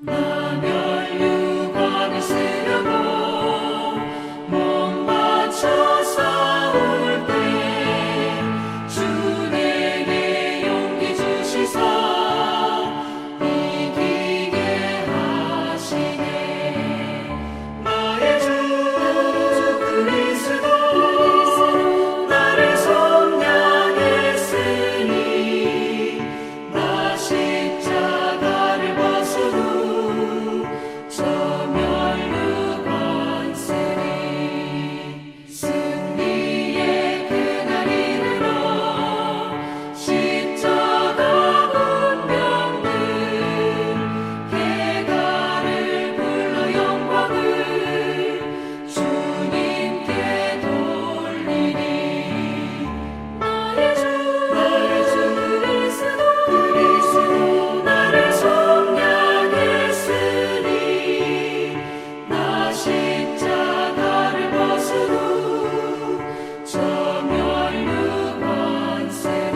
나멸류관을 쓰려고 몸 바쳐 싸울 때 주 내게 용기 주시사 이기게 하시네. 나의 주 그리스도 나를 속량했으니 나 십자가를 벗으고 저 멸류관 쓰리. 승리의 그날 이르러 십자가 군병들 해가를 불러 영광을 주님께 돌리리. 나의 주 그리스도 나를 속량했으니 나 십자가를 벗으고 저 멸류관 쓰리.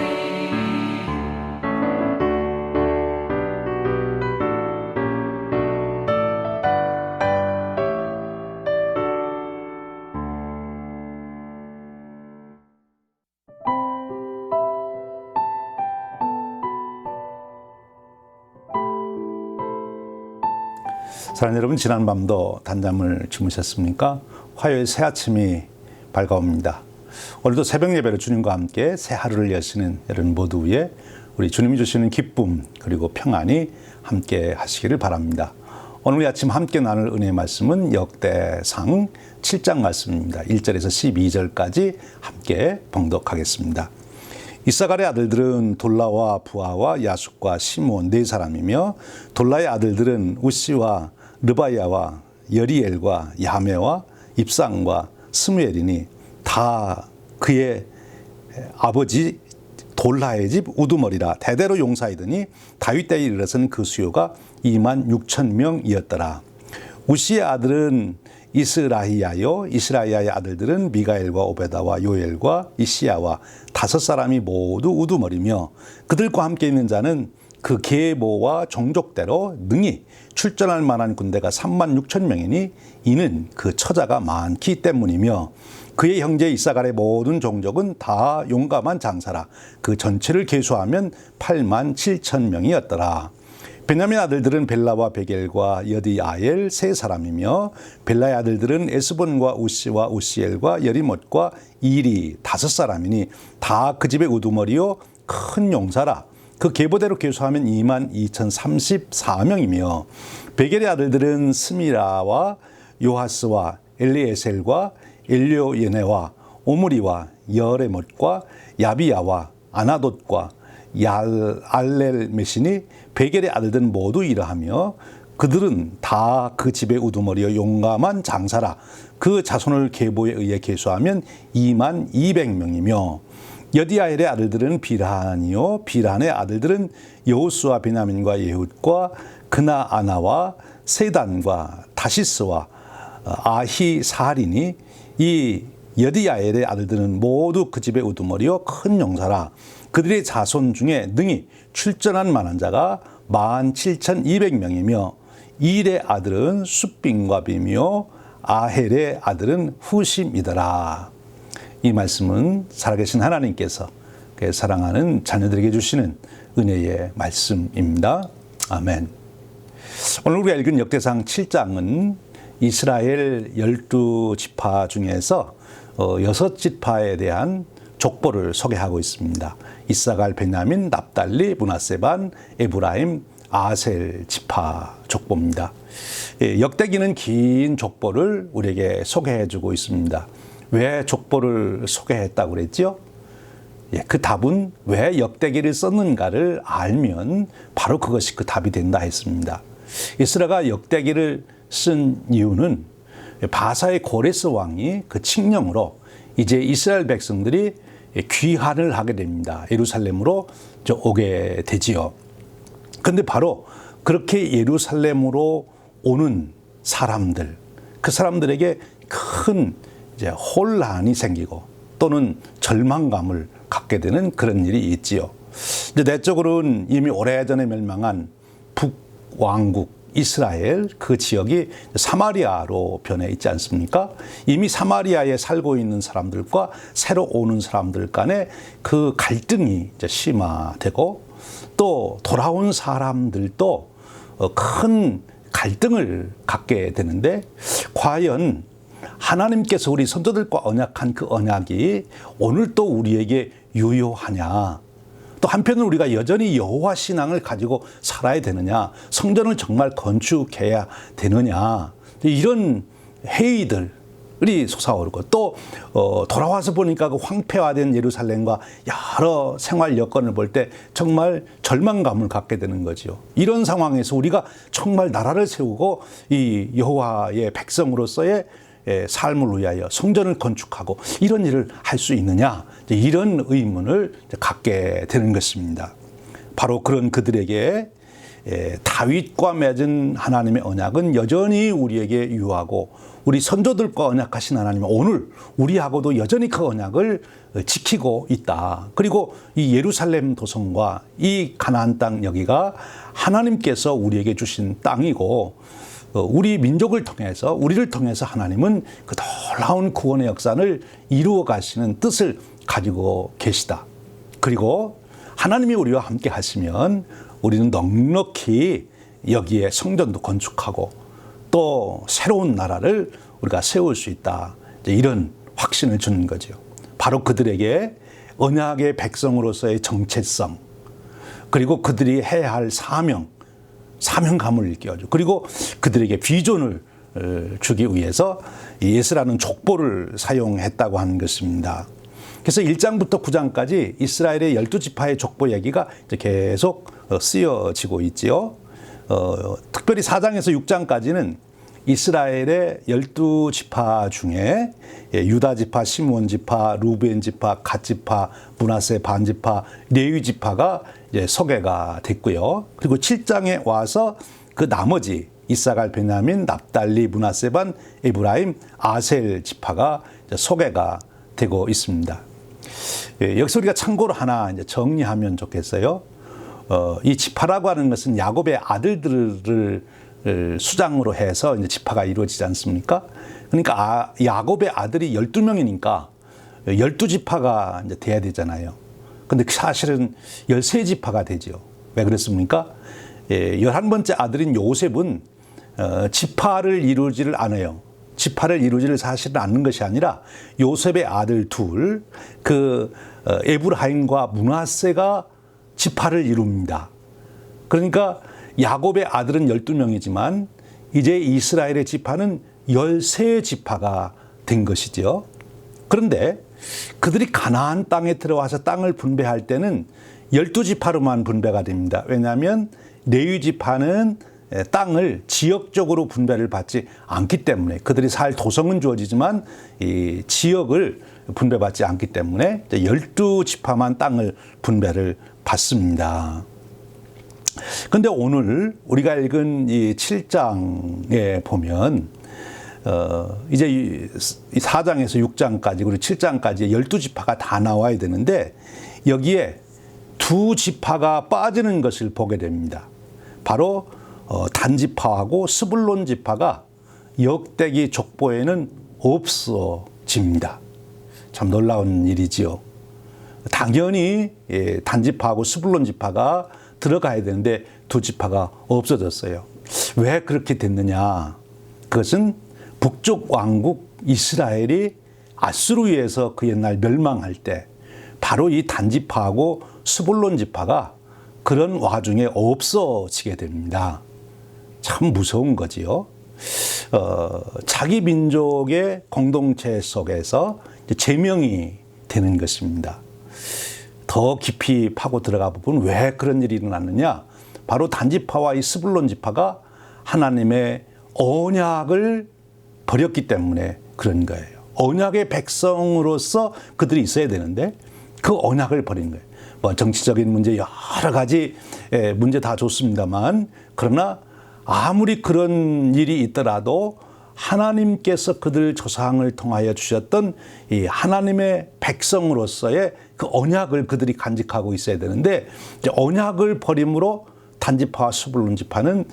사랑하는 여러분, 지난 밤도 단잠을 주무셨습니까? 화요일 새 아침이 밝아옵니다. 오늘도 새벽 예배로 주님과 함께 새 하루를 여시는 여러분 모두 위에 우리 주님이 주시는 기쁨 그리고 평안이 함께 하시기를 바랍니다. 오늘 아침 함께 나눌 은혜의 말씀은 역대상 7장 말씀입니다. 1절에서 12절까지 함께 봉독하겠습니다. 이사갈의 아들들은 돌라와 부하와 야숫과 시므온 네 사람이며 돌라의 아들들은 우시와 르바야와 여리엘과 야메와 입상과 스무엘이니 다 그의 아버지 돌라의 집 우두머리라. 대대로 용사이더니 다윗 때에 이르러서는 그 수요가 26,000명이었더라. 우시의 아들은 이스라히야요, 이스라히야의 아들들은 미가엘과 오베다와 요엘과 이시야와 5사람이 모두 우두머리며 그들과 함께 있는 자는 그 계보와 종족대로 능히 출전할 만한 군대가 36,000명이니 이는 그 처자가 많기 때문이며 그의 형제 이사갈의 모든 종족은 다 용감한 장사라. 그 전체를 계수하면 87,000명이었더라. 베냐민 아들들은 벨라와 베겔과 여디아엘 세 사람이며 벨라의 아들들은 에스본과 우시와 우시엘과 여리못과 이리 5사람이니 다 그 집의 우두머리요 큰 용사라. 그 계보대로 계수하면 22,034명이며 베겔의 아들들은 스미라와 요하스와 엘리에셀과 엘료예네와 오므리와 여레못과 야비야와 아나돗과 알렐메시니 베겔의 아들들은 모두 이러하며 그들은 다 그 집의 우두머리여 용감한 장사라. 그 자손을 계보에 의해 계수하면 22,000명이며 여디아엘의 아들들은 비란이요 비란의 아들들은 여호수와 베냐민과 예훗과 그나아나와 세단과 다시스와 아히사리니 이 여디아엘의 아들들은 모두 그 집의 우두머리요 큰 용사라. 그들의 자손 중에 능히 출전한 만한 자가 17,200명이며 일의 아들은 숫빈과 비며 아헬의 아들은 후심이더라. 이 말씀은 살아계신 하나님께서 그의 사랑하는 자녀들에게 주시는 은혜의 말씀입니다. 아멘. 오늘 우리가 읽은 역대상 7장은 이스라엘 12지파 중에서 6지파에 대한 족보를 소개하고 있습니다. 이사갈, 베냐민, 납달리, 므낫세반, 에브라임, 아셀 지파 족보입니다. 역대기는 긴 족보를 우리에게 소개해주고 있습니다. 왜 족보를 소개했다고 그랬죠? 그 답은 왜 역대기를 썼는가를 알면 바로 그것이 그 답이 된다 했습니다. 에스라가 역대기를 쓴 이유는 바사의 고레스 왕이 그 칙령으로 이제 이스라엘 백성들이 귀환을 하게 됩니다. 예루살렘으로 오게 되지요. 그런데 바로 그렇게 예루살렘으로 오는 사람들, 그 사람들에게 큰 이제 혼란이 생기고 또는 절망감을 갖게 되는 그런 일이 있지요. 이제 내적으로는 이미 오래전에 멸망한 북왕국 이스라엘 그 지역이 사마리아로 변해 있지 않습니까? 이미 사마리아에 살고 있는 사람들과 새로 오는 사람들 간에 그 갈등이 이제 심화되고 또 돌아온 사람들도 큰 갈등을 갖게 되는데 과연 하나님께서 우리 선조들과 언약한 그 언약이 오늘 또 우리에게 유효하냐? 또 한편으로 우리가 여전히 여호와 신앙을 가지고 살아야 되느냐? 성전을 정말 건축해야 되느냐? 이런 회의들이 솟아오르고 또 돌아와서 보니까 그 황폐화된 예루살렘과 여러 생활 여건을 볼 때 정말 절망감을 갖게 되는 거죠. 이런 상황에서 우리가 정말 나라를 세우고 이 여호와의 백성으로서의 삶을 위하여 성전을 건축하고 이런 일을 할 수 있느냐, 이런 의문을 갖게 되는 것입니다. 바로 그런 그들에게 다윗과 맺은 하나님의 언약은 여전히 우리에게 유효하고 우리 선조들과 언약하신 하나님은 오늘 우리하고도 여전히 그 언약을 지키고 있다. 그리고 이 예루살렘 도성과 이 가나안 땅 여기가 하나님께서 우리에게 주신 땅이고 우리 민족을 통해서 우리를 통해서 하나님은 그 놀라운 구원의 역사를 이루어 가시는 뜻을 가지고 계시다. 그리고 하나님이 우리와 함께 하시면 우리는 넉넉히 여기에 성전도 건축하고 또 새로운 나라를 우리가 세울 수 있다. 이런 확신을 주는 거죠. 바로 그들에게 언약의 백성으로서의 정체성, 그리고 그들이 해야 할 사명감을 일깨워줘. 그리고 그들에게 비전을 주기 위해서 예스라는 족보를 사용했다고 하는 것입니다. 그래서 1장부터 9장까지 이스라엘의 12지파의 족보 얘기가 계속 쓰여지고 있지요. 특별히 4장에서 6장까지는 이스라엘의 12지파 중에 유다지파, 시므온지파, 루벤지파, 갓지파, 므낫세 반지파, 레위지파가 소개가 됐고요. 그리고 7장에 와서 그 나머지 이사갈, 베냐민, 납달리, 므낫세 반, 에브라임, 아셀 지파가 소개가 되고 있습니다. 여기서 우리가 참고로 하나 정리하면 좋겠어요. 이 지파라고 하는 것은 야곱의 아들들을 수장으로 해서 이제 지파가 이루어지지 않습니까? 그러니까 야곱의 아들이 12명이니까 12지파가 이제 돼야 되잖아요. 근데 사실은 13지파가 되죠. 왜 그렇습니까? 11번째 아들인 요셉은 지파를 이루지를 않아요. 지파를 이루지를 사실은 않는 것이 아니라 요셉의 아들 둘, 그 에브라임과 므낫세가 지파를 이룹니다. 그러니까 야곱의 아들은 12명이지만 이제 이스라엘의 지파는 13지파가 된 것이죠. 그런데 그들이 가나안 땅에 들어와서 땅을 분배할 때는 12지파로만 분배가 됩니다. 왜냐하면 레위 지파는 땅을 지역적으로 분배를 받지 않기 때문에, 그들이 살 도성은 주어지지만 이 지역을 분배받지 않기 때문에 12지파만 땅을 분배를 받습니다. 그런데 오늘 우리가 읽은 이 7장에 보면 이제 이 4장에서 6장까지 그리고 7장까지 12지파가 다 나와야 되는데 여기에 2지파가 빠지는 것을 보게 됩니다. 바로 단지파하고 스불론 지파가 역대기 족보에는 없어집니다. 참 놀라운 일이지요. 당연히 단지파하고 스불론 지파가 들어가야 되는데 2지파가 없어졌어요. 왜 그렇게 됐느냐? 그것은 북쪽 왕국 이스라엘이 아수르에서 그 옛날 멸망할 때 바로 이 단지파하고 스불론 지파가 그런 와중에 없어지게 됩니다. 참 무서운 거지요. 자기 민족의 공동체 속에서 제명이 되는 것입니다. 더 깊이 파고 들어가 보면 왜 그런 일이 일어났느냐? 바로 단지파와 이 스불론 지파가 하나님의 언약을 버렸기 때문에 그런 거예요. 언약의 백성으로서 그들이 있어야 되는데 그 언약을 버린 거예요. 뭐 정치적인 문제 여러 가지 문제 다 좋습니다만, 그러나 아무리 그런 일이 있더라도 하나님께서 그들 조상을 통하여 주셨던 이 하나님의 백성으로서의 그 언약을 그들이 간직하고 있어야 되는데, 이제 언약을 버림으로 단지파와 스불론 지파는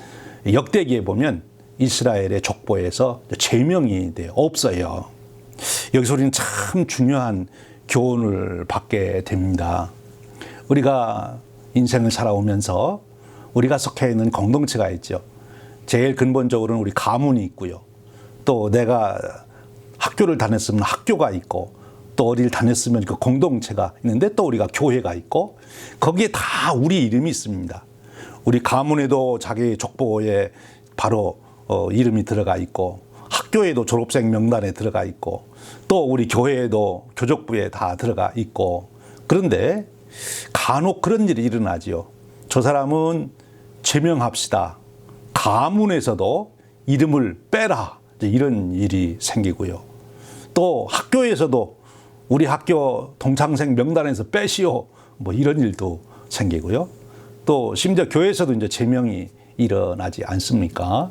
역대기에 보면 이스라엘의 족보에서 제명이 없어요. 여기서 우리는 참 중요한 교훈을 받게 됩니다. 우리가 인생을 살아오면서 우리가 속해 있는 공동체가 있죠. 제일 근본적으로는 우리 가문이 있고요. 또 내가 학교를 다녔으면 학교가 있고, 또 어디를 다녔으면 그 공동체가 있는데, 또 우리가 교회가 있고, 거기에 다 우리 이름이 있습니다. 우리 가문에도 자기 족보에 바로 이름이 들어가 있고, 학교에도 졸업생 명단에 들어가 있고, 또 우리 교회에도 교족부에 다 들어가 있고. 그런데 간혹 그런 일이 일어나지요. 저 사람은 제명합시다. 가문에서도 이름을 빼라. 이런 일이 생기고요. 또 학교에서도 우리 학교 동창생 명단에서 빼시오. 뭐 이런 일도 생기고요. 또 심지어 교회에서도 이제 제명이 일어나지 않습니까?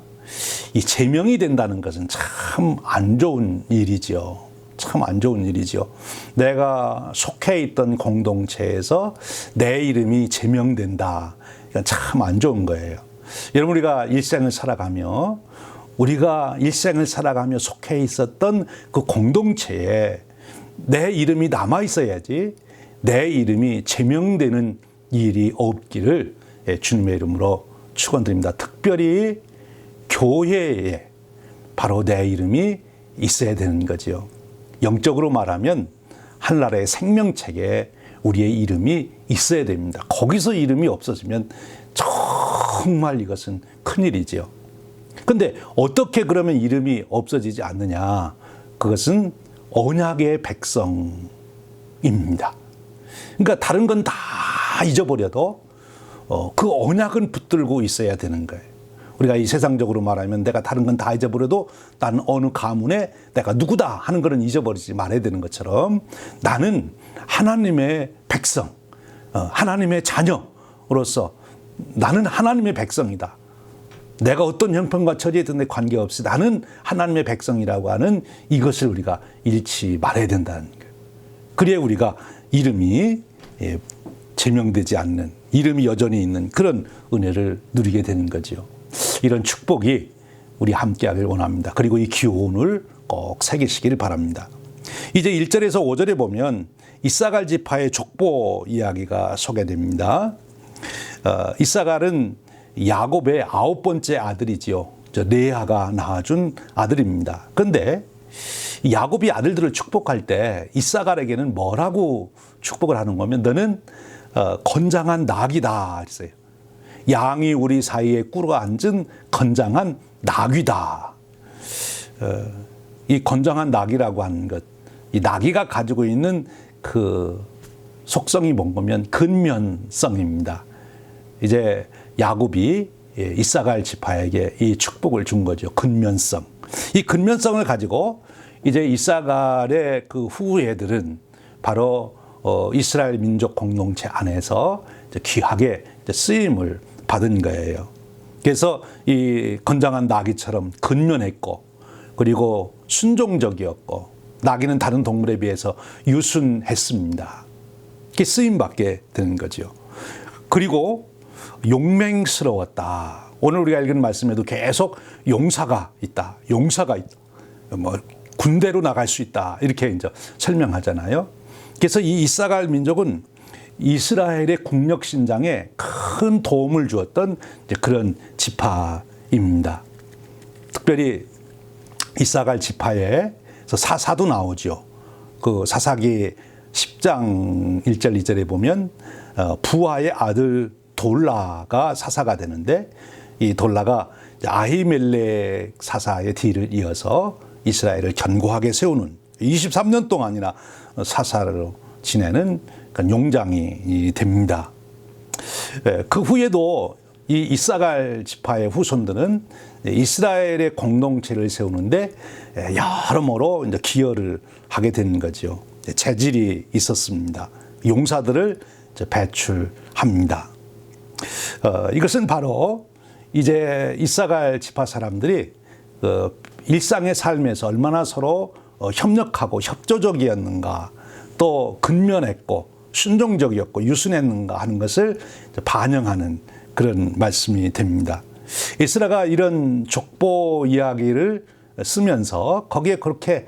이 제명이 된다는 것은 참 안 좋은 일이죠. 참 안 좋은 일이죠. 내가 속해 있던 공동체에서 내 이름이 제명된다. 이건 참 안 좋은 거예요. 여러분, 우리가 일생을 살아가며 속해 있었던 그 공동체에 내 이름이 남아 있어야지 내 이름이 제명되는 일이 없기를 주님의 이름으로 축원드립니다. 특별히 교회에 바로 내 이름이 있어야 되는 거죠. 영적으로 말하면 하늘나라의 생명책에 우리의 이름이 있어야 됩니다. 거기서 이름이 없어지면 정말 이것은 큰일이죠. 근데 어떻게 그러면 이름이 없어지지 않느냐? 그것은 언약의 백성입니다. 그러니까 다른 건 다 잊어버려도 그 언약은 붙들고 있어야 되는 거예요. 우리가 이 세상적으로 말하면 내가 다른 건 다 잊어버려도 나는 어느 가문에 내가 누구다 하는 것은 잊어버리지 말아야 되는 것처럼, 나는 하나님의 백성, 하나님의 자녀로서 나는 하나님의 백성이다. 내가 어떤 형편과 처지에 든데 관계없이 나는 하나님의 백성이라고 하는 이것을 우리가 잃지 말아야 된다는 거예요. 그래야 우리가 이름이 제명되지 않는, 이름이 여전히 있는 그런 은혜를 누리게 되는 거죠. 이런 축복이 우리 함께하길 원합니다. 그리고 이 기호를 꼭 새기시길 바랍니다. 이제 1절에서 5절에 보면 이사갈 지파의 족보 이야기가 소개됩니다. 이사갈은 야곱의 9번째 아들이지요. 레아가 낳아준 아들입니다. 그런데 야곱이 아들들을 축복할 때 이사갈에게는 뭐라고 축복을 하는 거면, 너는 건장한 낙이다 했어요. 양이 우리 사이에 꿇어 앉은 건장한 낙이다. 이 건장한 낙이라고 하는 것, 이 낙이가 가지고 있는 그 속성이 뭔가면 근면성입니다. 이제 야곱이 이사갈 지파에게 이 축복을 준 거죠. 근면성. 이 근면성을 가지고 이제 이사갈의 그 후예들은 바로 이스라엘 민족 공동체 안에서 귀하게 쓰임을 받은 거예요. 그래서 이 건장한 나귀처럼 근면했고, 그리고 순종적이었고, 나귀는 다른 동물에 비해서 유순했습니다. 이렇게 쓰임받게 되는 거죠. 그리고 용맹스러웠다. 오늘 우리가 읽은 말씀에도 계속 용사가 있다. 용사가 있다. 뭐 군대로 나갈 수 있다. 이렇게 이제 설명하잖아요. 그래서 이 이사갈 민족은 이스라엘의 국력 신장에 큰 도움을 주었던 이제 그런 지파입니다. 특별히 이사갈 지파에서 사사도 나오죠. 그 사사기 10장 1절 2절에 보면 부하의 아들 돌라가 사사가 되는데, 이 돌라가 아히멜렉 사사의 뒤를 이어서 이스라엘을 견고하게 세우는 23년 동안이나 사사로 지내는 용장이 됩니다. 그 후에도 이 이사갈 지파의 후손들은 이스라엘의 공동체를 세우는데 여러모로 이제 기여를 하게 된 거죠. 재질이 있었습니다. 용사들을 배출합니다. 이것은 바로 이제 이사갈 지파 사람들이 일상의 삶에서 얼마나 서로 협력하고 협조적이었는가, 또 근면했고 순종적이었고 유순했는가 하는 것을 반영하는 그런 말씀이 됩니다. 에스라가 이런 족보 이야기를 쓰면서 거기에 그렇게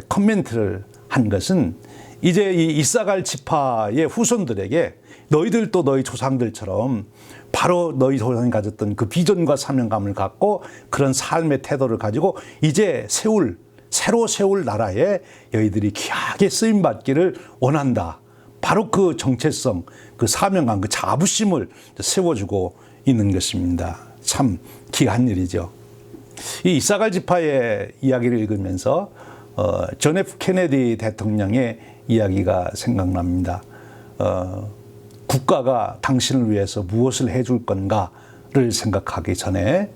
코멘트를 한 것은 이제 이 이사갈 지파의 후손들에게 너희들도 너희 조상들처럼 바로 너희 조상이 가졌던 그 비전과 사명감을 갖고 그런 삶의 태도를 가지고 이제 새로 세울 나라에 너희들이 귀하게 쓰임받기를 원한다. 바로 그 정체성, 그 사명감, 그 자부심을 세워주고 있는 것입니다. 참 귀한 일이죠. 이 이사갈 지파의 이야기를 읽으면서 존 F 케네디 대통령의 이야기가 생각납니다. 국가가 당신을 위해서 무엇을 해줄 건가를 생각하기 전에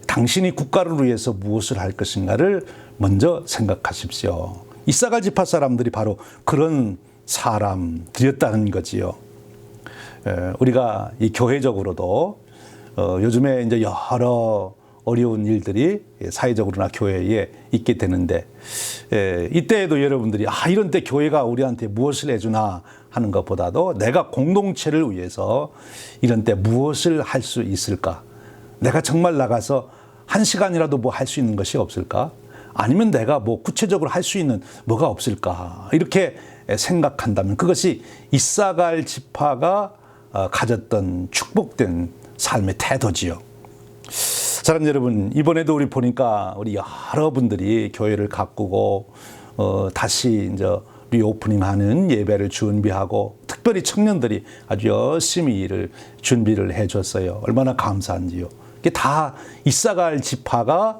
당신이 국가를 위해서 무엇을 할 것인가를 먼저 생각하십시오. 이사갈 지파 사람들이 바로 그런 사람들이었다는 거지요. 우리가 이 교회적으로도 요즘에 이제 여러 어려운 일들이 사회적으로나 교회에 있게 되는데 이때에도 여러분들이 이런 때 교회가 우리한테 무엇을 해주나 하는 것보다도 내가 공동체를 위해서 이런 때 무엇을 할 수 있을까? 내가 정말 나가서 한 시간이라도 뭐 할 수 있는 것이 없을까? 아니면 내가 뭐 구체적으로 할 수 있는 뭐가 없을까? 이렇게 생각한다면 그것이 이사갈 지파가 가졌던 축복된 삶의 태도지요. 사랑하는 여러분, 이번에도 우리 보니까 우리 여러분들이 교회를 가꾸고 다시 이제 리오프닝하는 예배를 준비하고 특별히 청년들이 아주 열심히 일을 준비를 해줬어요. 얼마나 감사한지요. 이게 다 이사갈 지파가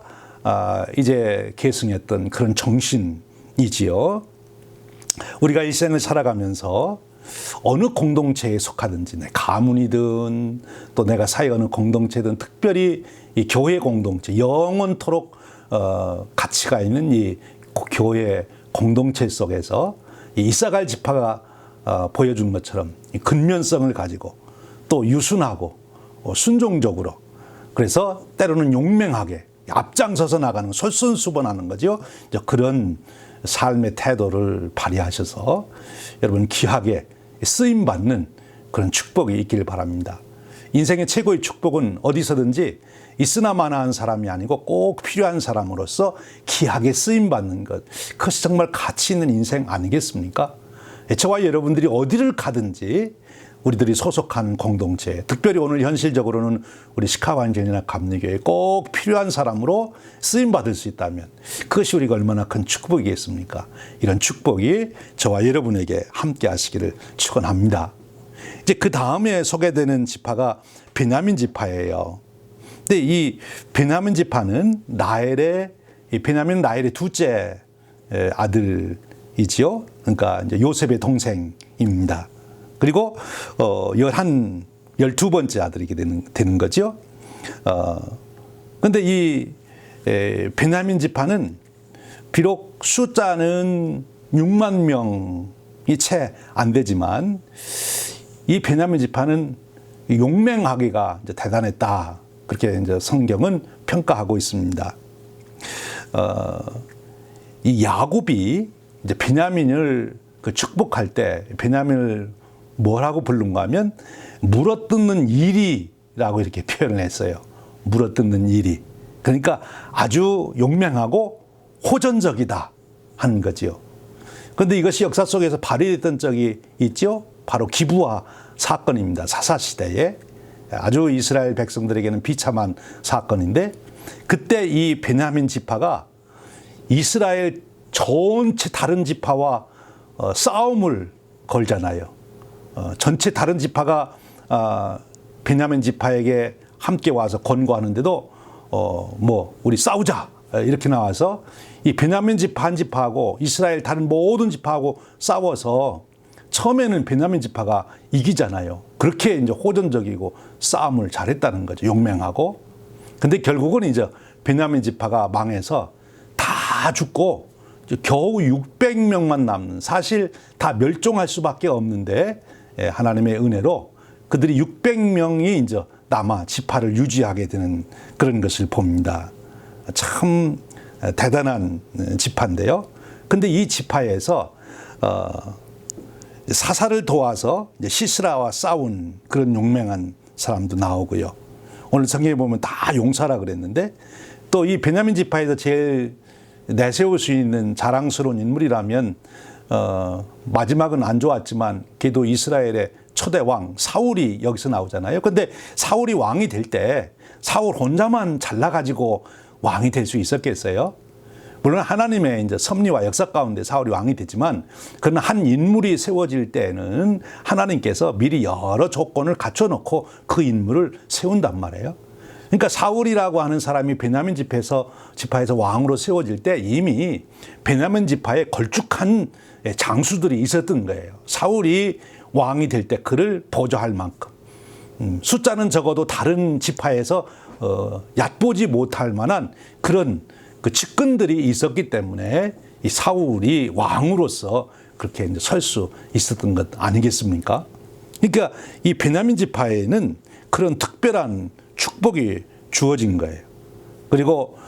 이제 계승했던 그런 정신이지요. 우리가 일생을 살아가면서 어느 공동체에 속하든지 내 가문이든 또 내가 사회 어느 공동체든 특별히 이 교회 공동체 영원토록 가치가 있는 이 교회 공동체 속에서 이 이사갈 지파가 보여준 것처럼 이 근면성을 가지고 또 유순하고 순종적으로 그래서 때로는 용맹하게 앞장서서 나가는 솔선수범하는 거죠. 그런 삶의 태도를 발휘하셔서 여러분 귀하게 쓰임받는 그런 축복이 있길 바랍니다. 인생의 최고의 축복은 어디서든지 있으나 마나한 사람이 아니고 꼭 필요한 사람으로서 귀하게 쓰임받는 것. 그것이 정말 가치 있는 인생 아니겠습니까? 저와 여러분들이 어디를 가든지 우리들이 소속한 공동체, 특별히 오늘 현실적으로는 우리 시카고안전이나 감리교회에 꼭 필요한 사람으로 쓰임받을 수 있다면 그것이 우리가 얼마나 큰 축복이겠습니까? 이런 축복이 저와 여러분에게 함께 하시기를 축원합니다. 이제 그 다음에 소개되는 지파가 베냐민 지파예요. 근데 이 베냐민 지파는 베냐민은 라헬의 둘째 아들이지요. 그러니까 이제 요셉의 동생입니다. 그리고 12번째 아들이게 되는 거죠. 근데 이 베냐민 지파는 비록 숫자는 6만 명이 채 안 되지만 이 베냐민 지파는 용맹하기가 이제 대단했다. 그렇게 이제 성경은 평가하고 있습니다. 이 야곱이 이제 베냐민을 축복할 때 베냐민을 뭐라고 부른가 하면 물어뜯는 이리라고 이렇게 표현을 했어요. 물어뜯는 이리. 그러니까 아주 용맹하고 호전적이다 하는 거지요. 그런데 이것이 역사 속에서 발휘됐던 적이 있죠. 바로 기브아 사건입니다. 사사시대에 아주 이스라엘 백성들에게는 비참한 사건인데 그때 이 베냐민 지파가 이스라엘 전체 다른 지파와 싸움을 걸잖아요. 전체 다른 지파가 베냐민 지파에게 함께 와서 권고하는데도 우리 싸우자 이렇게 나와서 이 베냐민 지파 한 지파하고 이스라엘 다른 모든 지파하고 싸워서 처음에는 베냐민 지파가 이기잖아요. 그렇게 이제 호전적이고 싸움을 잘했다는 거죠. 용맹하고. 근데 결국은 이제 베냐민 지파가 망해서 다 죽고 겨우 600명만 남는, 사실 다 멸종할 수밖에 없는데 하나님의 은혜로 그들이 600명이 이제 남아 지파를 유지하게 되는 그런 것을 봅니다. 참 대단한 지파인데요. 근데 이 지파에서 사사를 도와서 시스라와 싸운 그런 용맹한 사람도 나오고요. 오늘 성경에 보면 다 용사라 그랬는데 또 이 베냐민 지파에서 제일 내세울 수 있는 자랑스러운 인물이라면 마지막은 안 좋았지만 걔도 이스라엘의 초대 왕 사울이 여기서 나오잖아요. 근데 사울이 왕이 될 때 사울 혼자만 잘나가지고 왕이 될 수 있었겠어요? 물론 하나님의 이제 섭리와 역사 가운데 사울이 왕이 됐지만 그런 한 인물이 세워질 때는 하나님께서 미리 여러 조건을 갖춰놓고 그 인물을 세운단 말이에요. 그러니까 사울이라고 하는 사람이 베냐민 지파에서 왕으로 세워질 때 이미 베냐민 지파에 걸쭉한 장수들이 있었던 거예요. 사울이 왕이 될 때 그를 보조할 만큼 숫자는 적어도 다른 지파에서 얕보지 못할 만한 그런 그 측근들이 있었기 때문에 이 사울이 왕으로서 그렇게 이제 설 수 있었던 것 아니겠습니까? 그러니까 이 베냐민 지파에는 그런 특별한 축복이 주어진 거예요. 그리고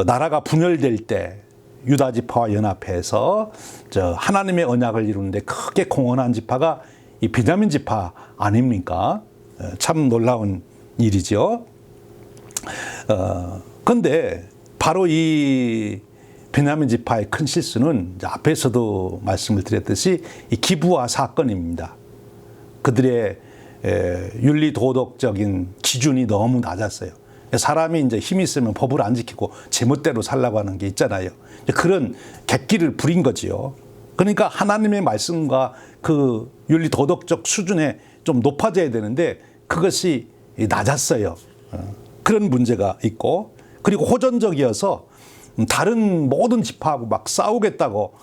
나라가 분열될 때 유다 지파와 연합해서 하나님의 언약을 이루는데 크게 공헌한 지파가 이 베냐민 지파 아닙니까? 참 놀라운 일이죠. 그런데 바로 이 베냐민 지파의 큰 실수는 앞에서도 말씀을 드렸듯이 이 기브아 사건입니다. 그들의 윤리 도덕적인 기준이 너무 낮았어요. 사람이 이제 힘이 있으면 법을 안 지키고 제멋대로 살라고 하는 게 있잖아요. 그런 객기를 부린 거지요. 그러니까 하나님의 말씀과 그 윤리 도덕적 수준에 좀 높아져야 되는데 그것이 낮았어요. 그런 문제가 있고, 그리고 호전적이어서 다른 모든 지파하고 막 싸우겠다고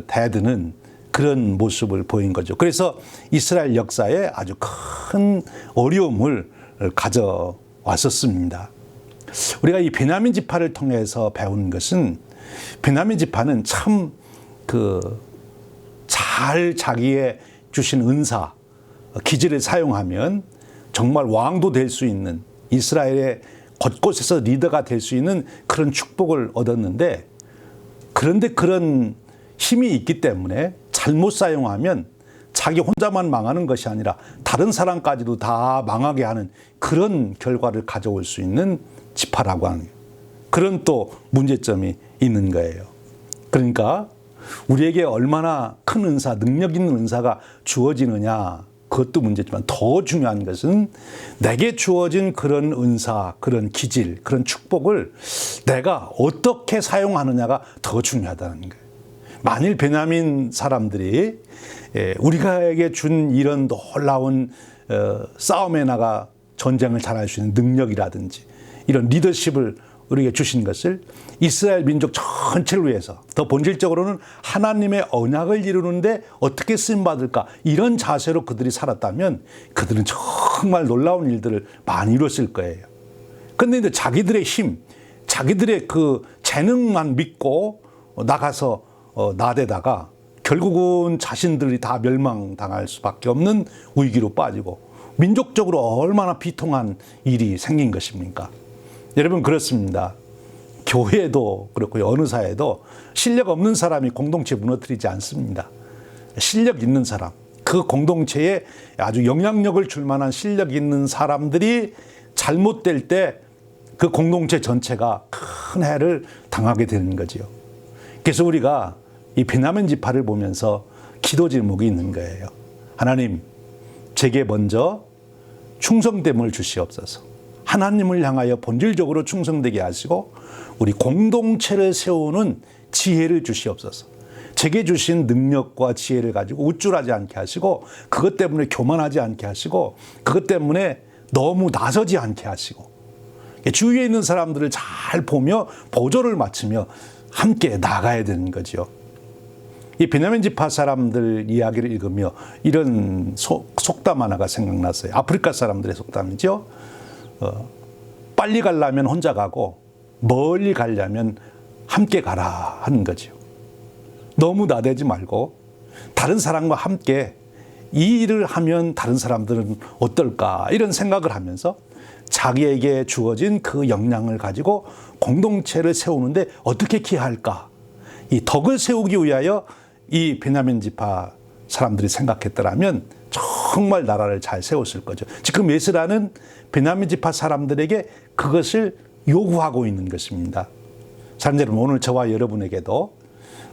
대드는 그런 모습을 보인 거죠. 그래서 이스라엘 역사에 아주 큰 어려움을 가져왔었습니다. 우리가 이 베냐민 지파를 통해서 배운 것은 베냐민 지파는 참 잘 자기의 주신 은사, 기질을 사용하면 정말 왕도 될 수 있는, 이스라엘의 곳곳에서 리더가 될 수 있는 그런 축복을 얻었는데, 그런데 그런 힘이 있기 때문에 잘못 사용하면 자기 혼자만 망하는 것이 아니라 다른 사람까지도 다 망하게 하는 그런 결과를 가져올 수 있는 지파라고 하는 그런 또 문제점이 있는 거예요. 그러니까 우리에게 얼마나 큰 은사, 능력 있는 은사가 주어지느냐, 그것도 문제지만 더 중요한 것은 내게 주어진 그런 은사, 그런 기질, 그런 축복을 내가 어떻게 사용하느냐가 더 중요하다는 거예요. 만일 베냐민 사람들이 우리가에게 준 이런 놀라운 싸움에 나가 전쟁을 잘할 수 있는 능력이라든지 이런 리더십을 우리에게 주신 것을 이스라엘 민족 전체를 위해서, 더 본질적으로는 하나님의 언약을 이루는데 어떻게 쓰임받을까, 이런 자세로 그들이 살았다면 그들은 정말 놀라운 일들을 많이 이뤘을 거예요. 그런데 이제 자기들의 힘, 자기들의 그 재능만 믿고 나가서 나대다가 결국은 자신들이 다 멸망당할 수밖에 없는 위기로 빠지고 민족적으로 얼마나 비통한 일이 생긴 것입니까? 여러분, 그렇습니다. 교회도 그렇고 어느 사회도 실력 없는 사람이 공동체 무너뜨리지 않습니다. 실력 있는 사람, 그 공동체에 아주 영향력을 줄 만한 실력 있는 사람들이 잘못될 때 그 공동체 전체가 큰 해를 당하게 되는 거지요. 그래서 우리가 이 베냐민 지파를 보면서 기도 제목이 있는 거예요. 하나님, 제게 먼저 충성됨을 주시옵소서. 하나님을 향하여 본질적으로 충성되게 하시고 우리 공동체를 세우는 지혜를 주시옵소서. 제게 주신 능력과 지혜를 가지고 우쭐하지 않게 하시고, 그것 때문에 교만하지 않게 하시고, 그것 때문에 너무 나서지 않게 하시고, 주위에 있는 사람들을 잘 보며 보조를 맞추며 함께 나가야 되는 거죠. 이 베냐민 지파 사람들 이야기를 읽으며 이런 속담 하나가 생각났어요. 아프리카 사람들의 속담이죠. 빨리 가려면 혼자 가고 멀리 가려면 함께 가라 하는 거죠. 너무 나대지 말고 다른 사람과 함께 이 일을 하면 다른 사람들은 어떨까, 이런 생각을 하면서 자기에게 주어진 그 역량을 가지고 공동체를 세우는데 어떻게 기여할까, 이 덕을 세우기 위하여 이 베냐민 지파 사람들이 생각했더라면 정말 나라를 잘 세웠을 거죠. 지금 에스라는 베냐민 지파 사람들에게 그것을 요구하고 있는 것입니다. 사랑하는 여러분, 오늘 저와 여러분에게도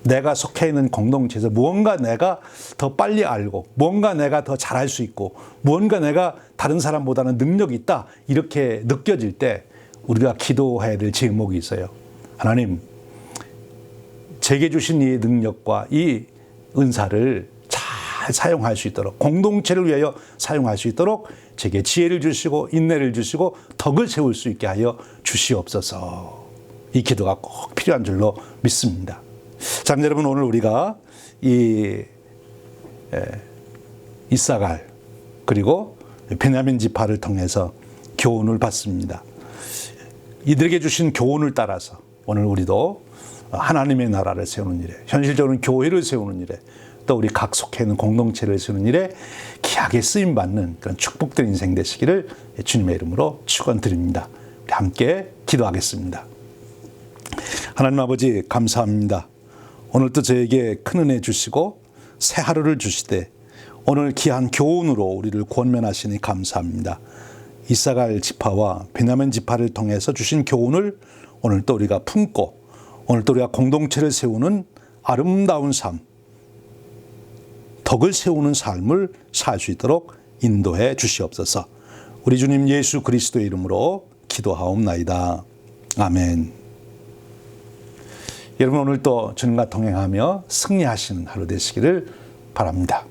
내가 속해 있는 공동체에서 무언가 내가 더 빨리 알고 무언가 내가 더 잘할 수 있고 무언가 내가 다른 사람보다는 능력이 있다 이렇게 느껴질 때 우리가 기도해야 될 제목이 있어요. 하나님, 제게 주신 이 능력과 이 은사를 잘 사용할 수 있도록 공동체를 위하여 사용할 수 있도록 제게 지혜를 주시고 인내를 주시고 덕을 세울 수 있게 하여 주시옵소서. 이 기도가 꼭 필요한 줄로 믿습니다. 자, 여러분, 오늘 우리가 이 이사갈 그리고 베냐민 지파를 통해서 교훈을 받습니다. 이들에게 주신 교훈을 따라서 오늘 우리도 하나님의 나라를 세우는 일에, 현실적으로 교회를 세우는 일에, 또 우리 각 속해 있는 공동체를 세우는 일에 귀하게 쓰임받는 그런 축복된 인생 되시기를 주님의 이름으로 축원드립니다. 우리 함께 기도하겠습니다. 하나님 아버지, 감사합니다. 오늘도 저에게 큰 은혜 주시고 새 하루를 주시되 오늘 귀한 교훈으로 우리를 권면하시니 감사합니다. 이사갈 지파와 베냐민 지파를 통해서 주신 교훈을 오늘 또 우리가 품고 오늘 또 우리가 공동체를 세우는 아름다운 삶, 덕을 세우는 삶을 살 수 있도록 인도해 주시옵소서. 우리 주님 예수 그리스도의 이름으로 기도하옵나이다. 아멘. 여러분, 오늘 또 주님과 동행하며 승리하시는 하루 되시기를 바랍니다.